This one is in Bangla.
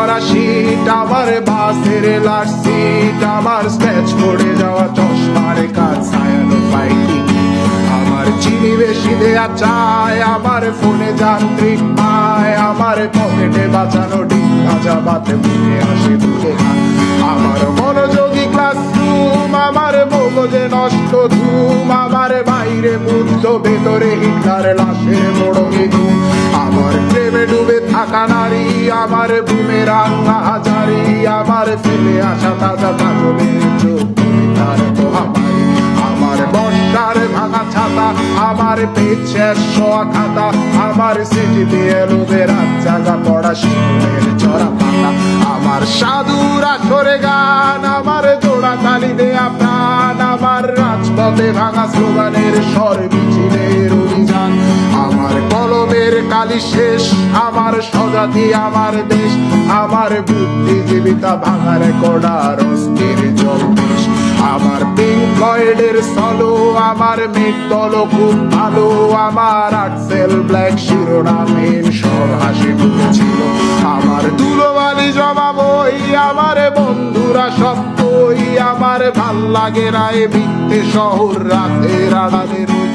করা শীত, আমার বাসের লাস্ট সিট, আমার স্ক্র্যাচ পড়ে যাওয়া চশমার কাজ, ছায়ানো পাইনি আমার চিনি বেশি দেয়া চায়, আমার ফোনে যান্ত্রিক পায়, আমার পকেটে বাঁচানো ডিম ভাজা বাতে মুখে আসে তুলে আমার মনোযোগী ক্লাসরুম, আমার মগজে নষ্ট ধুম, আমার বাইরে বুদ্ধ ভেতরে হিটলার লাশের মোড়কে ধুম, আমার প্রেমে ডুবে থাকা নারী, আমার বুমেরাং হাজারি, আমার ফেলে আসা তাজা কাজলের চোখ তার মহামারী, আমার বর্ষার ভাঙা ছাতা, আমার পেট শেষ শোয়া খাতা, আমার স্মৃতিতে এলোবে রাত জাগা পড়া শিশুদের চড়া পাতা, আমার সাধুর আসরে গান, আমার জোড়া তালি দেয়া প্রাণ, আমার রাজপথে ভাঙা স্লোগানের স্বর মিছিলের অভিযান, আমার কলমের কালি শেষ, আমার স্বজাতি আমার দেশ, আমার বুদ্ধিজীবিতা ভাঙার কড়ার অস্থির জলদেশ, আমার পিঙ্ক ফ্লয়েডের সলো, আমার মেঘ দল খুব ভালো, আমার আর্টসেল ব্ল্যাক শিরোনামহীন সব হাসি ছিল, আমার ধুলোবালি জমা বই, আমার বন্ধুরা সত্যই, আমার ভাল লাগে না এ মিথ্যে শহর রাতের আড়ালে রোজ